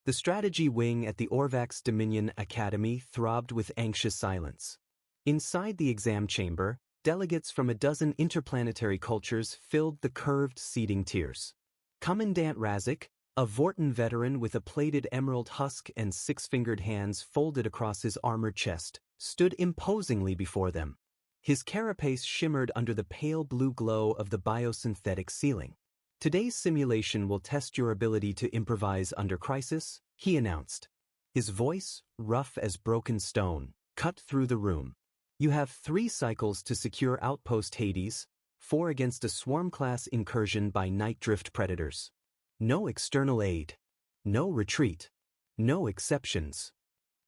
The strategy wing at the Orvax Dominion Academy throbbed with anxious silence. Inside the exam chamber, delegates from a dozen interplanetary cultures filled the curved seating tiers. Commandant Razik, a Vorton veteran with a plated emerald husk and six-fingered hands folded across his armored chest, stood imposingly before them. His carapace shimmered under the pale blue glow of the biosynthetic ceiling. "Today's simulation will test your ability to improvise under crisis," he announced. His voice, rough as broken stone, cut through the room. "You have 3 cycles to secure Outpost Hades, 4 against a swarm-class incursion by night drift predators. No external aid. No retreat. No exceptions."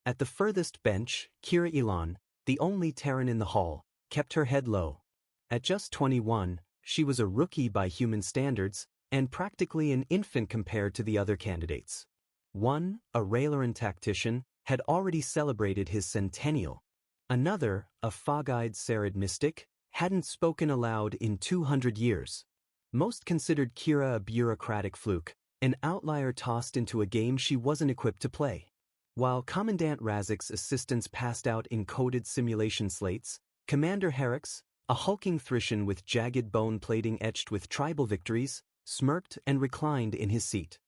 At the furthest bench, Kira Elon, the only Terran in the hall, kept her head low. At just 21, she was a rookie by human standards, and practically an infant compared to the other candidates. One, a Rayloran tactician, had already celebrated his centennial. Another, a fog-eyed Sarid mystic, hadn't spoken aloud in 200 years. Most considered Kira a bureaucratic fluke, an outlier tossed into a game she wasn't equipped to play. While Commandant Razik's assistants passed out encoded simulation slates, Commander Herrick's, a hulking Thrishan with jagged bone plating etched with tribal victories, smirked and reclined in his seat.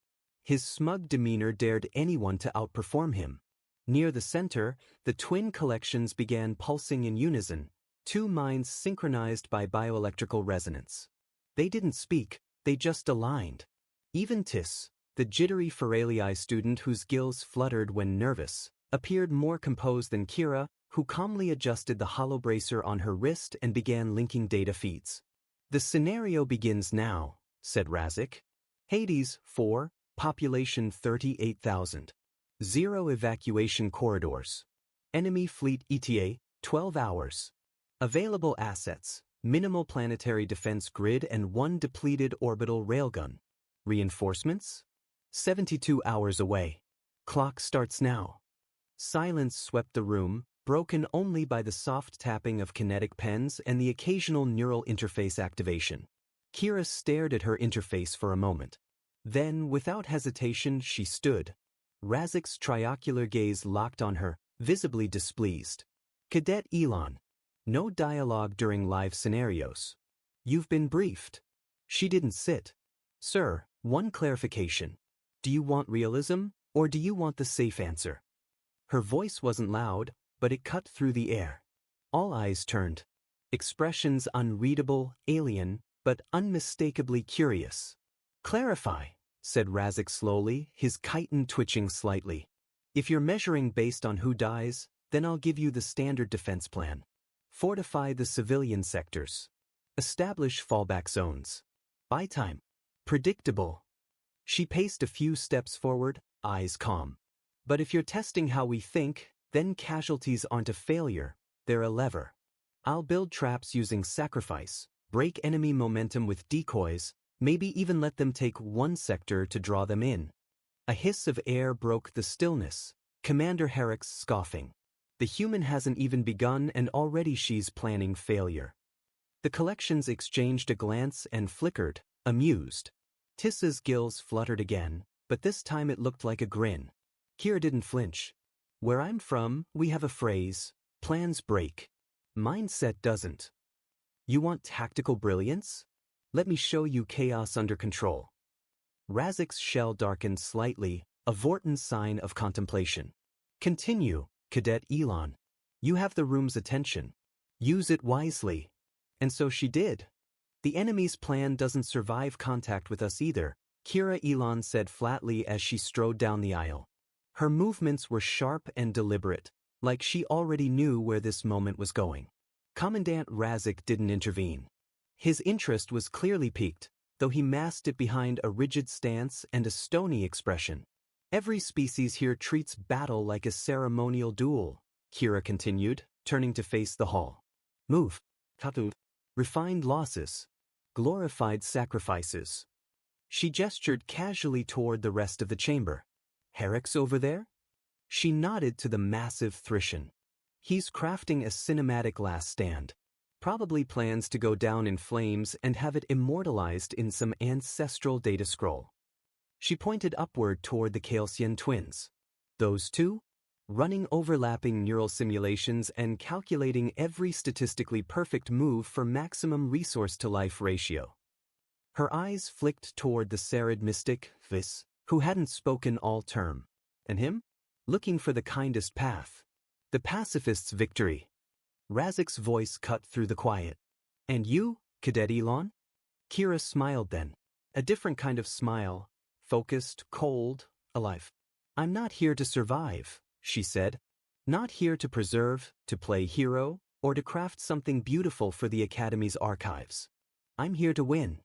His smug demeanor dared anyone to outperform him. Near the center, the twin collections began pulsing in unison, 2 minds synchronized by bioelectrical resonance. They didn't speak, they just aligned. Even Tis, the jittery Feralii student whose gills fluttered when nervous, appeared more composed than Kira, who calmly adjusted the holobracer on her wrist and began linking data feeds. "The scenario begins now," said Razik. "Hades 4, population 38,000. 0 evacuation corridors. Enemy fleet ETA, 12 hours. Available assets, minimal planetary defense grid and 1 depleted orbital railgun. Reinforcements? 72 hours away. Clock starts now." Silence swept the room, broken only by the soft tapping of kinetic pens and the occasional neural interface activation. Kira stared at her interface for a moment. Then, without hesitation, she stood. Razik's triocular gaze locked on her, visibly displeased. "Cadet Elon. No dialogue during live scenarios. You've been briefed." She didn't sit. "Sir, one clarification. Do you want realism, or do you want the safe answer?" Her voice wasn't loud, but it cut through the air. All eyes turned. Expressions unreadable, alien, but unmistakably curious. "Clarify," said Razik slowly, his chitin twitching slightly. "If you're measuring based on who dies, then I'll give you the standard defense plan. Fortify the civilian sectors. Establish fallback zones. Buy time. Predictable." She paced a few steps forward, eyes calm. "But if you're testing how we think, then casualties aren't a failure, they're a lever. I'll build traps using sacrifice, break enemy momentum with decoys, maybe even let them take 1 sector to draw them in." A hiss of air broke the stillness, Commander Herrick's scoffing. "The human hasn't even begun and already she's planning failure." The collections exchanged a glance and flickered, amused. Tissa's gills fluttered again, but this time it looked like a grin. Kira didn't flinch. "Where I'm from, we have a phrase, plans break. Mindset doesn't. You want tactical brilliance? Let me show you chaos under control." Razik's shell darkened slightly, a Vorton sign of contemplation. "Continue, Cadet Elon. You have the room's attention. Use it wisely." And so she did. "The enemy's plan doesn't survive contact with us either," Kira Elon said flatly as she strode down the aisle. Her movements were sharp and deliberate, like she already knew where this moment was going. Commandant Razik didn't intervene. His interest was clearly piqued, though he masked it behind a rigid stance and a stony expression. "Every species here treats battle like a ceremonial duel," Kira continued, turning to face the hall. "Move. Tatu. Refined losses. Glorified sacrifices." She gestured casually toward the rest of the chamber. "Herrick's over there?" She nodded to the massive Thrishan. "He's crafting a cinematic last stand. Probably plans to go down in flames and have it immortalized in some ancestral data scroll." She pointed upward toward the Calcian twins. Those two? Running overlapping neural simulations and calculating every statistically perfect move for maximum resource-to-life ratio. Her eyes flicked toward the Sarid mystic, Vis, who hadn't spoken all term. And him? Looking for the kindest path. The pacifist's victory. Razik's voice cut through the quiet. And you, Cadet Elon? Kira smiled then. A different kind of smile, focused, cold, alive. I'm not here to survive, she said. Not here to preserve, to play hero, or to craft something beautiful for the Academy's archives. I'm here to win.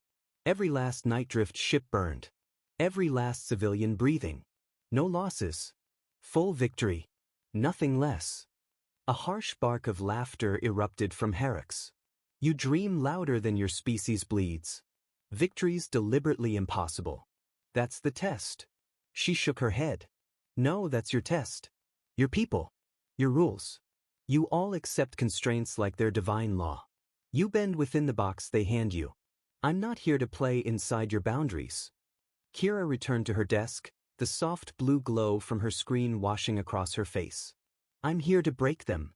Every last Nightdrift ship burned. Every last civilian breathing. No losses. Full victory. Nothing less. A harsh bark of laughter erupted from Herrick's. You dream louder than your species bleeds. Victory's deliberately impossible. That's the test. She shook her head. No, that's your test. Your people. Your rules. You all accept constraints like their divine law. You bend within the box they hand you. I'm not here to play inside your boundaries. Kira returned to her desk, the soft blue glow from her screen washing across her face. I'm here to break them.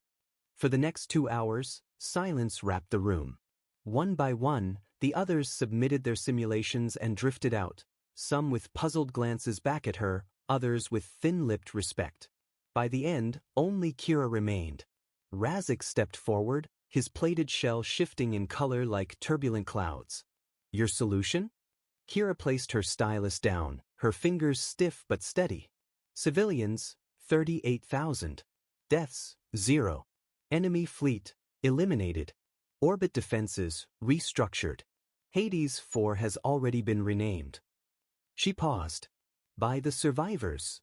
For the next 2 hours, silence wrapped the room. One by one, the others submitted their simulations and drifted out, some with puzzled glances back at her, others with thin-lipped respect. By the end, only Kira remained. Razik stepped forward, his plated shell shifting in color like turbulent clouds. Your solution? Kira placed her stylus down, her fingers stiff but steady. Civilians, 38,000. Deaths, 0. Enemy fleet, eliminated. Orbit defenses, restructured. Hades 4 has already been renamed. She paused. By the survivors.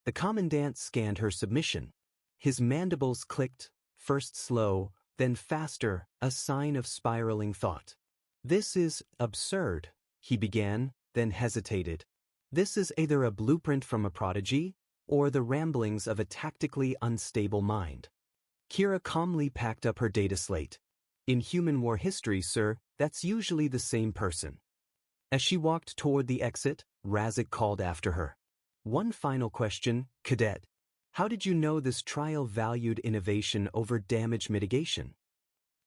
The commandant scanned her submission. His mandibles clicked, first slow, then faster, a sign of spiraling thought. This is absurd, he began, then hesitated. This is either a blueprint from a prodigy, or the ramblings of a tactically unstable mind. Kira calmly packed up her data slate. In human war history, sir, that's usually the same person. As she walked toward the exit, Razik called after her. One final question, Cadet. How did you know this trial valued innovation over damage mitigation?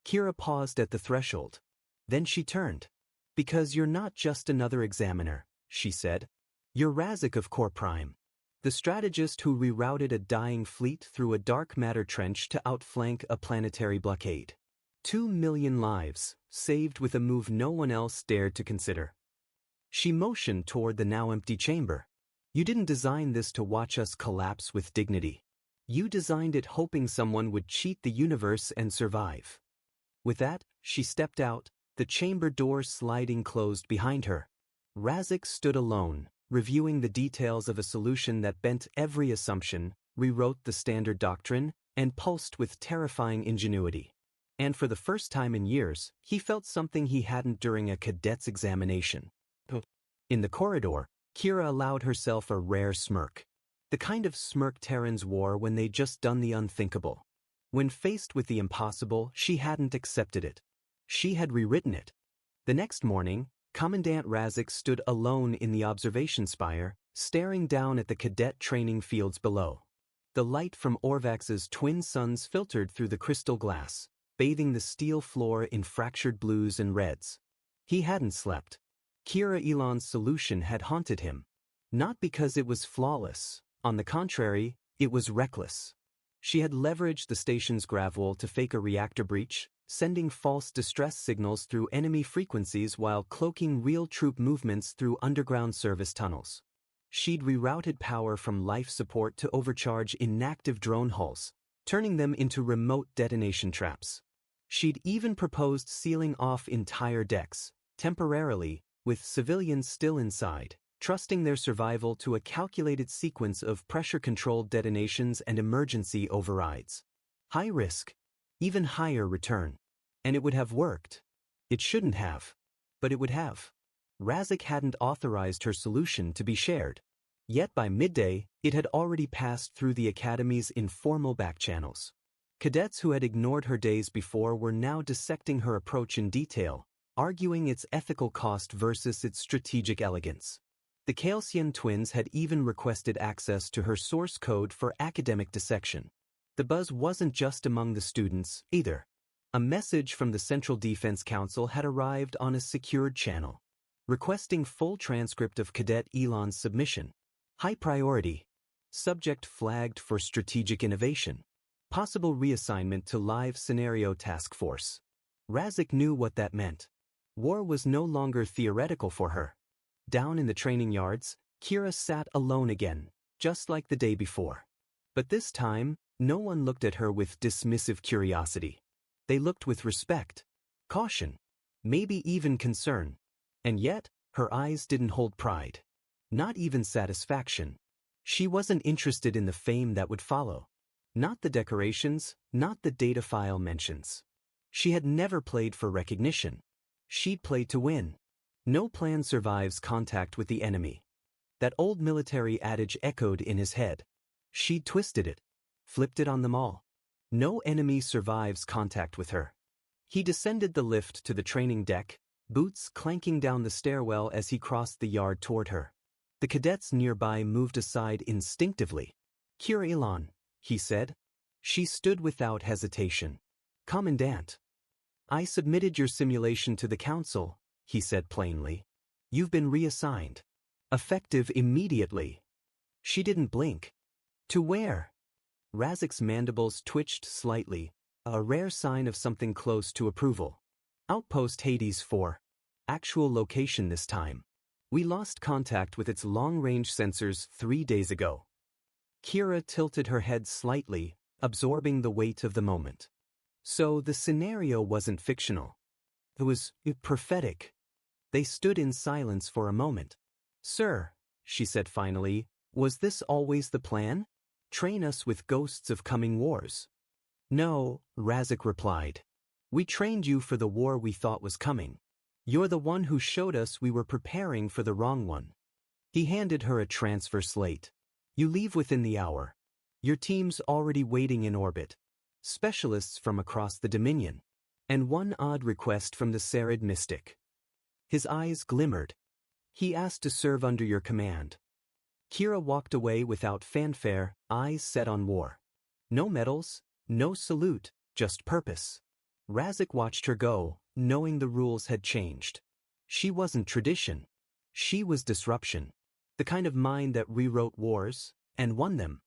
Kira paused at the threshold. Then she turned. Because you're not just another examiner, she said. You're Razik of Core Prime. The strategist who rerouted a dying fleet through a dark matter trench to outflank a planetary blockade. 2 million lives, saved with a move no one else dared to consider. She motioned toward the now empty chamber. You didn't design this to watch us collapse with dignity. You designed it hoping someone would cheat the universe and survive. With that, she stepped out, the chamber door sliding closed behind her. Razik stood alone, reviewing the details of a solution that bent every assumption, rewrote the standard doctrine, and pulsed with terrifying ingenuity. And for the first time in years, he felt something he hadn't during a cadet's examination. In the corridor, Kira allowed herself a rare smirk. The kind of smirk Terrans wore when they'd just done the unthinkable. When faced with the impossible, she hadn't accepted it. She had rewritten it. The next morning, Commandant Razik stood alone in the observation spire, staring down at the cadet training fields below. The light from Orvax's twin suns filtered through the crystal glass, bathing the steel floor in fractured blues and reds. He hadn't slept. Kira Elon's solution had haunted him. Not because it was flawless. On the contrary, it was reckless. She had leveraged the station's gravel to fake a reactor breach, sending false distress signals through enemy frequencies while cloaking real troop movements through underground service tunnels. She'd rerouted power from life support to overcharge inactive drone hulls, turning them into remote detonation traps. She'd even proposed sealing off entire decks, temporarily, with civilians still inside, trusting their survival to a calculated sequence of pressure-controlled detonations and emergency overrides. High risk, even higher return. And it would have worked. It shouldn't have. But it would have. Razik hadn't authorized her solution to be shared. Yet by midday, it had already passed through the Academy's informal backchannels. Cadets who had ignored her days before were now dissecting her approach in detail, arguing its ethical cost versus its strategic elegance. The Chalcyon twins had even requested access to her source code for academic dissection. The buzz wasn't just among the students, either. A message from the Central Defense Council had arrived on a secured channel, requesting full transcript of Cadet Elon's submission. High priority. Subject flagged for strategic innovation. Possible reassignment to live scenario task force. Razik knew what that meant. War was no longer theoretical for her. Down in the training yards, Kira sat alone again, just like the day before. But this time, no one looked at her with dismissive curiosity. They looked with respect, caution, maybe even concern. And yet, her eyes didn't hold pride. Not even satisfaction. She wasn't interested in the fame that would follow. Not the decorations, not the data file mentions. She had never played for recognition. She'd played to win. No plan survives contact with the enemy. That old military adage echoed in his head. She twisted it, flipped it on them all. No enemy survives contact with her. He descended the lift to the training deck, boots clanking down the stairwell as he crossed the yard toward her. The cadets nearby moved aside instinctively. "Kira Elon," he said. She stood without hesitation. "Commandant." "I submitted your simulation to the council," he said plainly. "You've been reassigned. Effective immediately." She didn't blink. "To where?" Razik's mandibles twitched slightly, a rare sign of something close to approval. "Outpost Hades 4. Actual location this time. We lost contact with its long-range sensors 3 days ago." Kira tilted her head slightly, absorbing the weight of the moment. So the scenario wasn't fictional. It was prophetic. They stood in silence for a moment. "Sir," she said finally, "was this always the plan? Train us with ghosts of coming wars?" "No," Razik replied. "We trained you for the war we thought was coming. You're the one who showed us we were preparing for the wrong one." He handed her a transfer slate. "You leave within the hour. Your team's already waiting in orbit. Specialists from across the Dominion. And one odd request from the Sarid Mystic." His eyes glimmered. "He asked to serve under your command." Kira walked away without fanfare, eyes set on war. No medals, no salute, just purpose. Razik watched her go, knowing the rules had changed. She wasn't tradition. She was disruption. The kind of mind that rewrote wars, and won them.